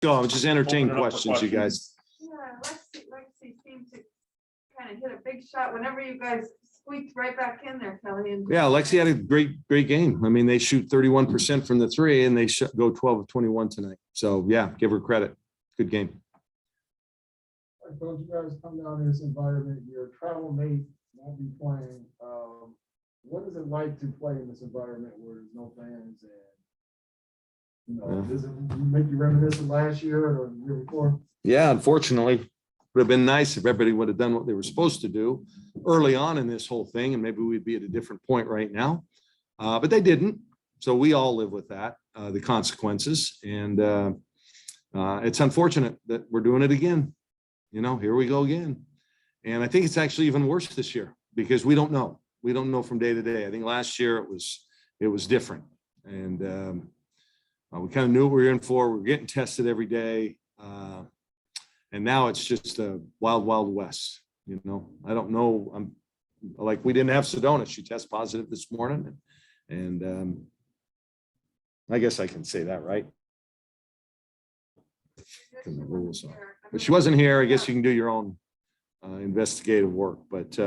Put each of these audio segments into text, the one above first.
Go, just entertain Open it up for questions, you guys. Yeah, Lexi seemed to kind of hit a big shot whenever you guys squeaked right back in there, Kelly. And Yeah, Lexi had a great game. I mean, they shoot 31% from the three and they go 12 of 21 tonight. So yeah, give her credit. Good game. Don't you guys come down to this environment, your travel mate won't be playing. What is it like to play in this environment where there's no fans and, does it make you reminisce of last year or the year before? Yeah, unfortunately, would have been nice if everybody would have done what they were supposed to do early on in this whole thing, and maybe we'd be at a different point right now. But they didn't. So we all live with that, the consequences. And it's unfortunate that we're doing it again. Here we go again. And I think it's actually even worse this year because we don't know. We don't know from day to day. I think last year it was different. And we kind of knew what we were in for. We're getting tested every day. And now it's just a wild, wild west. I don't know. I'm like, we didn't have Sedona. She tested positive this morning. And I guess I can say that, right? The rules are. But she wasn't here. I guess you can do your own investigative work. But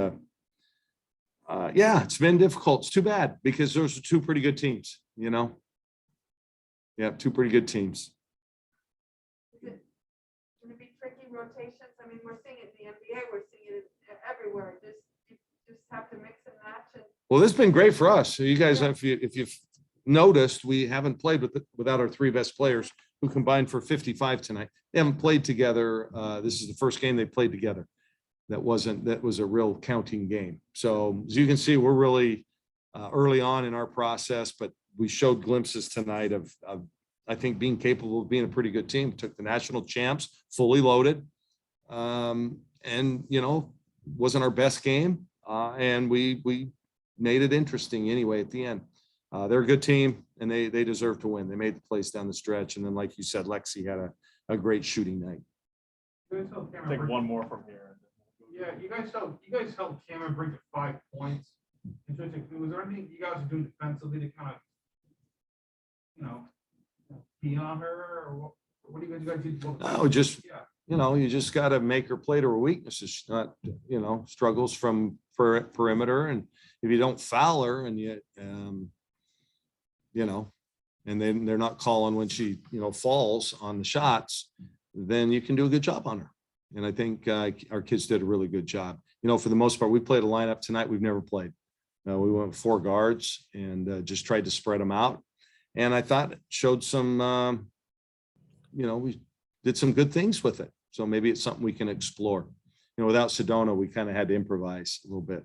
yeah, it's been difficult. It's too bad because those are two pretty good teams, Yeah, two pretty good teams. Is it going to be tricky rotations? I mean, we're seeing it in the NBA. We're seeing it everywhere. You just have to mix and match. Well, this has been great for us. So you guys, if you've noticed, we haven't played without our three best players who combined for 55 tonight. They haven't played together. This is the first game they played together. That was a real counting game. So as you can see, we're really early on in our process, but we showed glimpses tonight of I think being capable of being a pretty good team. Took the national champs fully loaded, and wasn't our best game, and we made it interesting anyway at the end. They're a good team, and they deserve to win. They made the plays down the stretch, and then like you said, Lexi had a great shooting night. Take one more from here. Yeah, you guys helped Cameron bring to 5 points. Was there anything you guys are doing defensively to kind of, be on her, or what do you guys do? No, just you just got to make her play to her weaknesses, not struggles from perimeter, and if you don't foul her and you and then they're not calling when she falls on the shots, then you can do a good job on her. And I think our kids did a really good job. For the most part, we played a lineup tonight we've never played. We went 4 guards and just tried to spread them out. And I thought it showed some, we did some good things with it. So maybe it's something we can explore. Without Sedona, we kind of had to improvise a little bit,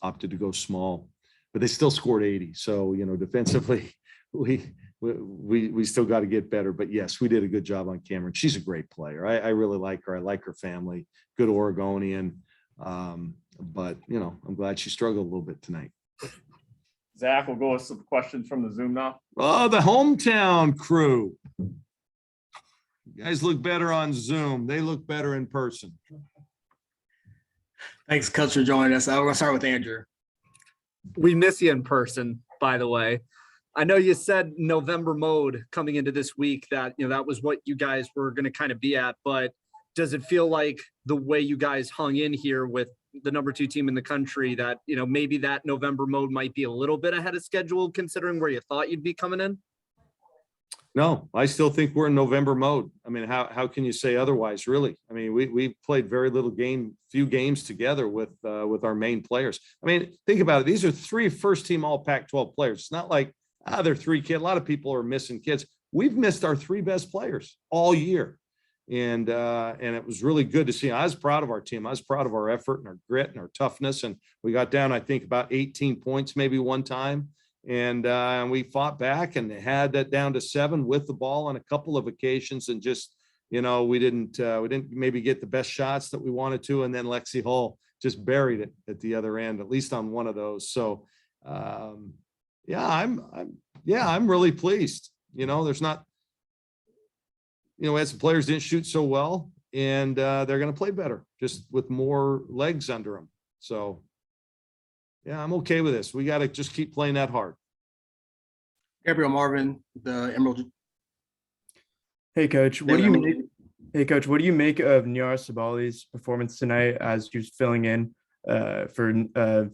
opted to go small, but they still scored 80. So, defensively, we still got to get better. But yes, we did a good job on Cameron. She's a great player. I really like her. I like her family. Good Oregonian. But I'm glad she struggled a little bit tonight. Zach, we'll go with some questions from the Zoom now. Oh, the hometown crew. You guys look better on Zoom. They look better in person. Thanks, Coach, for joining us. I'm going to start with Andrew. We miss you in person, by the way. I know you said November mode coming into this week that, that was what you guys were going to kind of be at, but does it feel like the way you guys hung in here with the number 2 team in the country that, maybe that November mode might be a little bit ahead of schedule considering where you thought you'd be coming in? No, I still think we're in November mode. I mean, how can you say otherwise, really? I mean, we played very few games together with our main players. I mean, think about it. These are 3 first-team all Pac-12 players. It's not like, they're 3 kids. A lot of people are missing kids. We've missed our 3 best players all year. And it was really good to see. I was proud of our team. I was proud of our effort and our grit and our toughness. And we got down, I think, about 18 points maybe one time. And we fought back and had that down to 7 with the ball on a couple of occasions. And just, we didn't maybe get the best shots that we wanted to. And then Lexi Hull just buried it at the other end, at least on one of those. So, I'm really pleased. There's not, as the players didn't shoot so well, and they're going to play better just with more legs under them. So, yeah, I'm okay with this. We got to just keep playing that hard. Gabriel Marvin, the Emerald. Hey coach, what do you make? Hey coach, what do you make of Niar Sabali's performance tonight as he was filling in for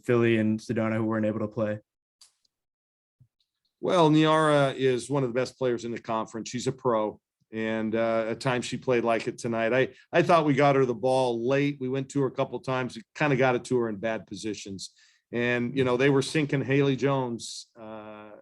Philly and Sedona who weren't able to play? Well, Niara is one of the best players in the conference. She's a pro. And at times she played like it tonight. I thought we got her the ball late. We went to her a couple of times. We kind of got it to her in bad positions. And, you know, they were sinking Haley Jones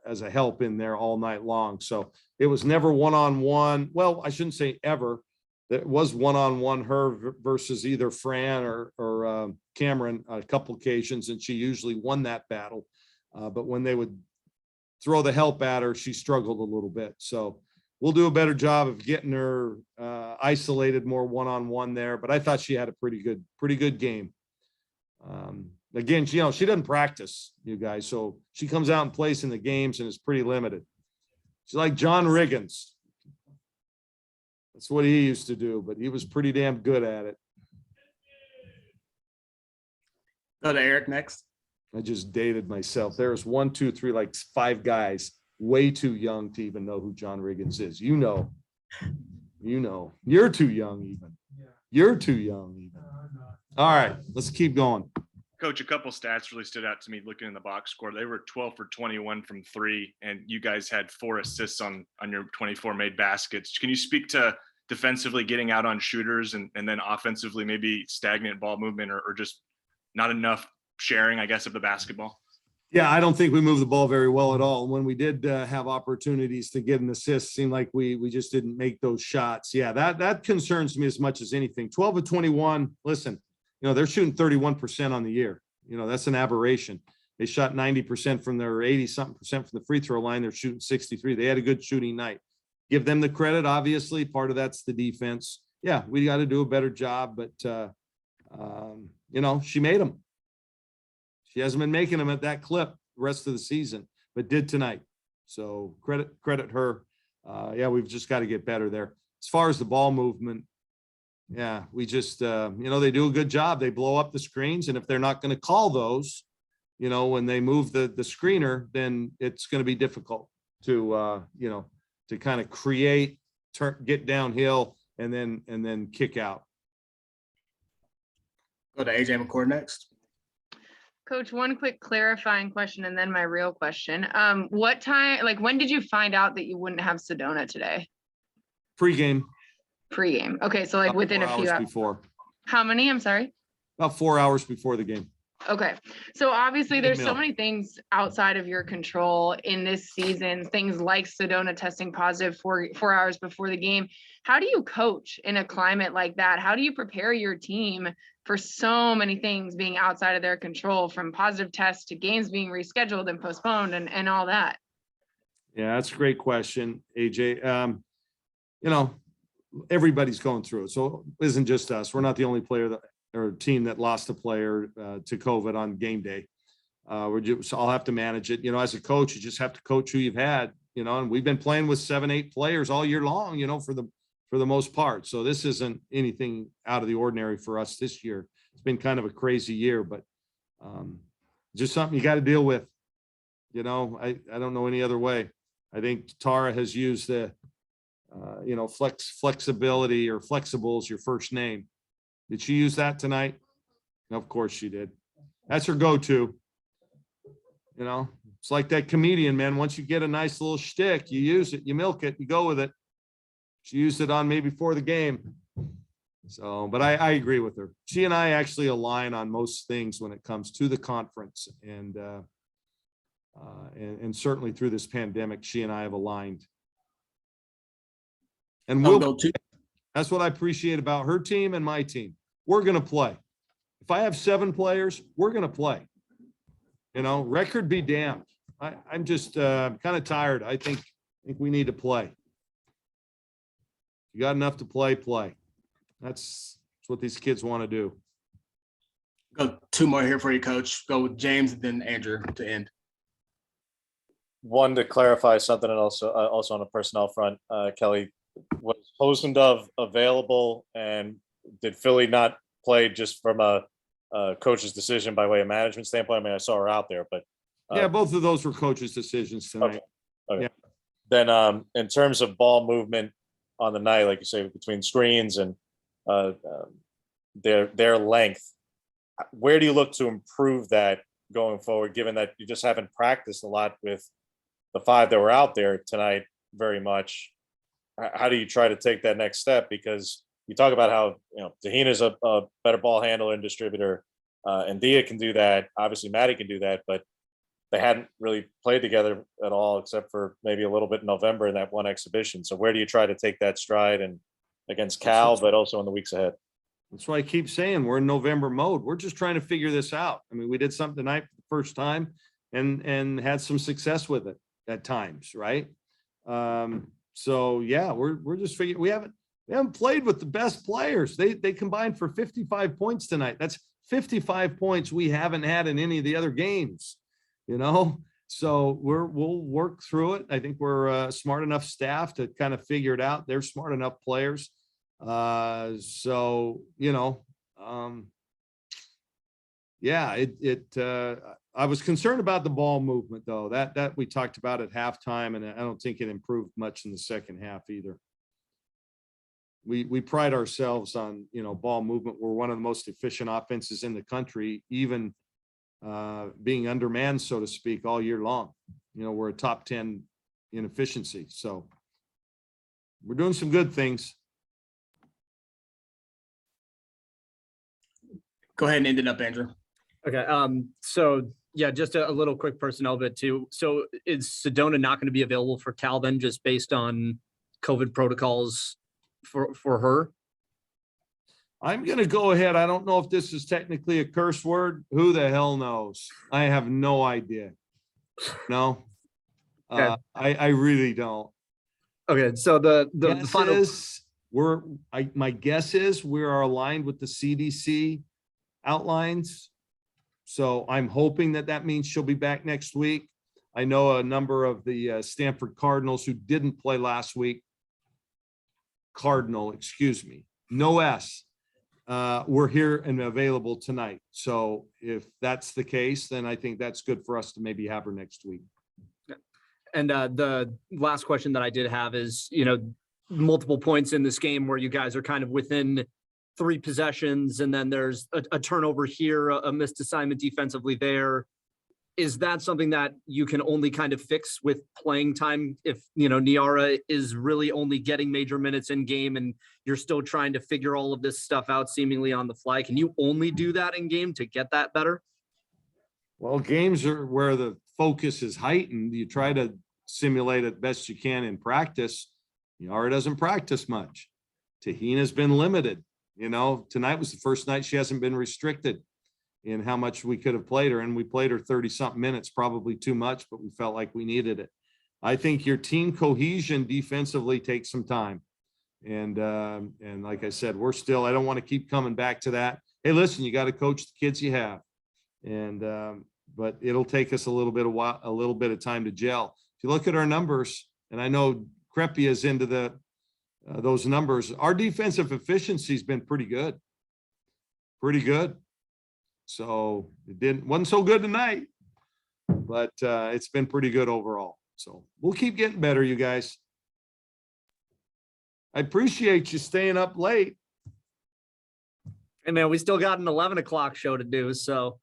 as a help in there all night long. So it was never one-on-one. Well, I shouldn't say ever. It was one-on-one her versus either Fran or Cameron on a couple occasions, and she usually won that battle. But when they would throw the help at her, she struggled a little bit. So we'll do a better job of getting her isolated more one-on-one there. But I thought she had a pretty good game. Again, she doesn't practice, you guys. So she comes out and plays in the games and is pretty limited. She's like John Riggins. That's what he used to do, but he was pretty damn good at it. Go to Eric next. I just dated myself. There's 1, 2, 3, like 5 guys way too young to even know who John Riggins is. You know, you're too young even. You're too young even. All right, let's keep going. Coach, a couple stats really stood out to me looking in the box score. They were 12 for 21 from 3, and you guys had 4 assists on your 24 made baskets. Can you speak to defensively getting out on shooters and then offensively maybe stagnant ball movement or just not enough sharing, I guess, of the basketball? Yeah, I don't think we moved the ball very well at all. When we did have opportunities to get an assist, seemed like we just didn't make those shots. Yeah, that concerns me as much as anything. 12 of 21, listen, they're shooting 31% on the year. That's an aberration. They shot 90% from their 80-something% from the free throw line. They're shooting 63. They had a good shooting night. Give them the credit, obviously. Part of that's the defense. Yeah, we got to do a better job, but, she made them. She hasn't been making them at that clip the rest of the season, but did tonight. So credit her. Yeah, we've just got to get better there. As far as the ball movement, yeah, we just, they do a good job. They blow up the screens, and if they're not going to call those, when they move the screener, then it's going to be difficult to, to kind of create, get downhill, and then kick out. Go to AJ McCord next. Coach, one quick clarifying question and then my real question. What time, when did you find out that you wouldn't have Sedona today? Pre-game. Pre-game. Okay, so within a few hours before. How many? I'm sorry. About 4 hours before the game. Okay. So obviously there's so Email. many things outside of your control in this season, things like Sedona testing positive 4 hours before the game. How do you coach in a climate like that? How do you prepare your team for so many things being outside of their control, from positive tests to games being rescheduled and postponed and all that? Yeah, that's a great question, AJ. Everybody's going through it. So it isn't just us. We're not the only player or team that lost a player to COVID on game day. I'll have to manage it. As a coach, you just have to coach who you've had, and we've been playing with 7, 8 players all year long, for the most part. So this isn't anything out of the ordinary for us this year. It's been kind of a crazy year, but just something you got to deal with. I don't know any other way. I think Tara has used the, flexibility, or flexible is your first name. Did she use that tonight? Of course she did. That's her go-to. It's like that comedian, man. Once you get a nice little shtick, you use it, you milk it, you go with it. She used it on me before the game. So, but I agree with her. She and I actually align on most things when it comes to the conference, and certainly through this pandemic, she and I have aligned. And that's what I appreciate about her team and my team. We're going to play. If I have 7 players, we're going to play. Record be damned. I'm just kind of tired. I think we need to play. You got enough to play. That's what these kids want to do. Go 2 more here for you, Coach. Go with James and then Andrew to end. One, to clarify something, and also on a personnel front, Kelly, was Hosendove available, and did Philly not play just from a coach's decision by way of management standpoint? I mean, I saw her out there, but yeah, both of those were coaches' decisions tonight. Okay. Yeah. Then in terms of ball movement, on the night, like you say, between screens and their length. Where do you look to improve that going forward, given that you just haven't practiced a lot with the 5 that were out there tonight very much? How do you try to take that next step? Because you talk about how, Tahina's a better ball handler and distributor, and Dia can do that. Obviously, Maddie can do that, but they hadn't really played together at all, except for maybe a little bit in November in that one exhibition. So where do you try to take that stride and against Cal, but also in the weeks ahead? That's why I keep saying we're in November mode. We're just trying to figure this out. I mean, we did something tonight for the first time and had some success with it at times, right? So yeah, we're just figuring we haven't played with the best players. They combined for 55 points tonight. That's 55 points we haven't had in any of the other games, So we'll work through it. I think we're a smart enough staff to kind of figure it out. They're smart enough players. I was concerned about the ball movement though, that we talked about at halftime, and I don't think it improved much in the second half either. We pride ourselves on, ball movement. We're one of the most efficient offenses in the country, even being undermanned, so to speak, all year long. We're a top 10 in efficiency. So we're doing some good things. Go ahead and end it up, Andrew. Okay. So yeah, just a little quick personnel bit too. So is Sedona not going to be available for Cal then, just based on COVID protocols for her? I'm going to go ahead. I don't know if this is technically a curse word. Who the hell knows? I have no idea. No, Okay. I really don't. Okay. So the final my guess is we are aligned with the CDC outlines. So I'm hoping that means she'll be back next week. I know a number of the Stanford Cardinals who didn't play last week. No S. We're here and available tonight. So if that's the case, then I think that's good for us to maybe have her next week. And the last question that I did have is, multiple points in this game where you guys are kind of within 3 possessions, and then there's a turnover here, a missed assignment defensively there. Is that something that you can only kind of fix with playing time if, Niara is really only getting major minutes in game and you're still trying to figure all of this stuff out seemingly on the fly? Can you only do that in game to get that better? Well, games are where the focus is heightened. You try to simulate it best you can in practice. Niara doesn't practice much. Tahina's been limited. Tonight was the first night she hasn't been restricted in how much we could have played her. And we played her 30-something minutes, probably too much, but we felt like we needed it. I think your team cohesion defensively takes some time. And like I said, I don't want to keep coming back to that. Hey, listen, you got to coach the kids you have. But it'll take us a little bit of time to gel. If you look at our numbers, and I know Crepia is into those numbers, our defensive efficiency has been pretty good. So it wasn't so good tonight, but it's been pretty good overall. So we'll keep getting better, you guys. I appreciate you staying up late. Hey man, we still got an 11 o'clock show to do. So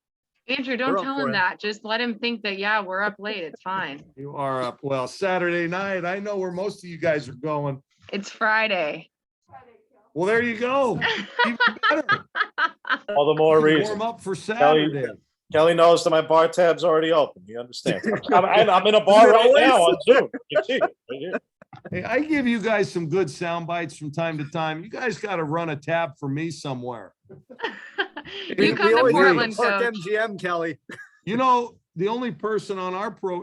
Andrew, don't tell him that. Just let him think that, yeah, we're up late. It's fine. You are up. Well, Saturday night. I know where most of you guys are going. It's Friday. Well, there you go. Even better. All the more reason. Warm up for Saturday. Kelly knows that my bar tab's already open. You understand? I'm in a bar right now on Zoom. You can see it right here. Hey, I give you guys some good sound bites from time to time. You guys got to run a tab for me somewhere. You come to Portland, Park Coach. MGM, Kelly. The only person on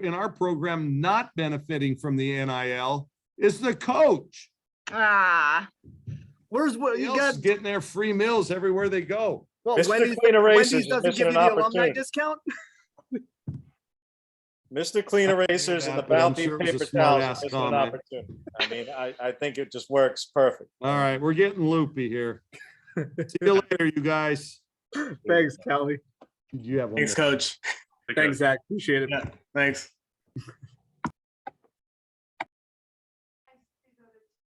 in our program not benefiting from the NIL is the coach. Where's what you got? Getting their free meals everywhere they go. Well, Mr. Clean Erasers Wendy's doesn't give you the alumni discount. Mr. Clean Erasers and the Bounty paper towels. An opportunity. I mean, I think it just works perfect. All right, we're getting loopy here. See you later, you guys. Thanks, Kelly. You have one Thanks, more. Coach. Thanks, Zach. Appreciate it. Yeah, thanks.